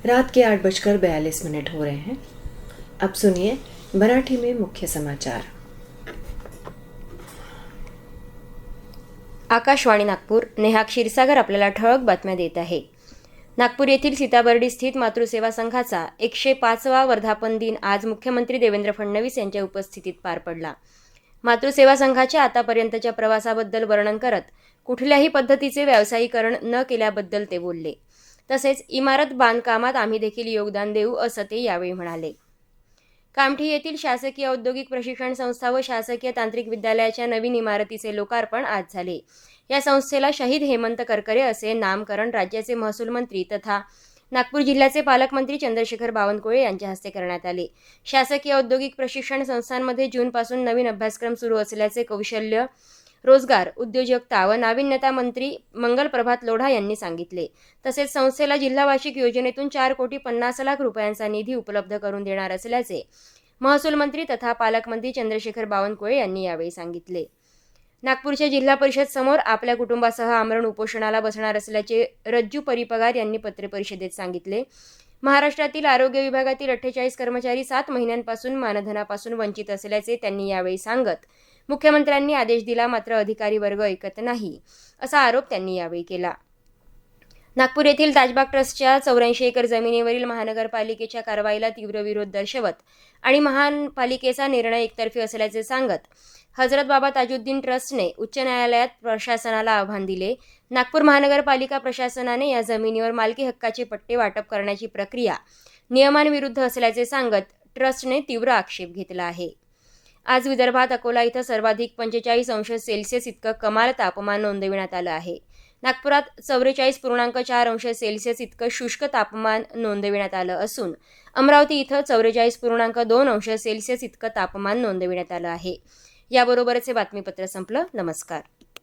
रात के 8:42 हो रहे हैं। अब सुनिए मराठी में मुख्य समाचार। आकाशवाणी नागपूर, नेहा क्षीरसागर आपल्याला ठळक बातम्या देत आहे। नागपूर येथील सीताबर्डी स्थित मातृसेवा संघाचा 105वा वर्धापन दिन आज मुख्यमंत्री देवेंद्र फडणवीस यांच्या उपस्थितीत पार पडला। मातृसेवा संघाच्या आतापर्यंतच्या प्रवासाबद्दल वर्णन करत कुठल्याही पद्धतीचे व्यावसायीकरण न केल्याबद्दल ते बोलले। तसेच इमारत बांधकामात आम्ही देखील योगदान देऊ असं ते यावेळी म्हणाले। कामठी येथील शासकीय औद्योगिक प्रशिक्षण संस्था व शासकीय तांत्रिक विद्यालयाच्या नवीन इमारतीचे लोकार्पण आज झाले। या संस्थेला शहीद हेमंत करकरे असे नामकरण राज्याचे महसूल मंत्री तथा नागपूर जिल्ह्याचे पालकमंत्री चंद्रशेखर बावनकुळे यांच्या हस्ते करण्यात आले। शासकीय औद्योगिक प्रशिक्षण संस्थांमध्ये जूनपासून नवीन अभ्यासक्रम सुरू असल्याचे कौशल्य, रोजगार, उद्योजकता व नाविन्यता मंत्री मंगल प्रभात लोढा यांनी सांगितले। तसेच संस्थेला जिल्हा वार्षिक योजनेतून 4,50,00,000 रुपयांचा निधी उपलब्ध करून देणार असल्याचे महसूल मंत्री तथा पालकमंत्री चंद्रशेखर बावनकुळे यांनी यावेळी सांगितले। नागपूरच्या जिल्हा परिषद समोर आपल्या कुटुंबासह आमरण उपोषणाला बसणार असल्याचे रज्जू परिपगार यांनी पत्रपरिषदेत सांगितले। महाराष्ट्रातील आरोग्य विभागातील 48 कर्मचारी 7 महिन्यांपासून मानधनापासून वंचित असल्याचे त्यांनी यावेळी सांगत मुख्यमंत्र्यांनी आदेश दिला मात्र अधिकारी वर्ग ऐकत नाही असा आरोप त्यांनी यावेळी केला। नागपूर येथील ताजबाग ट्रस्टच्या 84 एकर जमिनीवरील महानगरपालिकेच्या कारवाईला तीव्र विरोध दर्शवत आणि महापालिकेचा निर्णय एकतर्फी असल्याचे सांगत हजरत बाबा ताजुद्दीन ट्रस्टने उच्च न्यायालयात प्रशासनाला आव्हान दिले। नागपूर महानगरपालिका प्रशासनाने या जमिनीवर मालकी हक्काचे पट्टे वाटप करण्याची प्रक्रिया नियमांविरुद्ध असल्याचे सांगत ट्रस्टने तीव्र आक्षेप घेतला आहे। आज विदर्भात अकोला इथं सर्वाधिक 45°C इतकं कमाल तापमान नोंदविण्यात आलं आहे। नागपुरात 44.4°C इतकं शुष्क तापमान नोंदविण्यात आलं असून अमरावती इथं 44.2°C इतकं तापमान नोंदविण्यात आलं आहे। याबरोबरच हे बातमीपत्र संपलं। नमस्कार।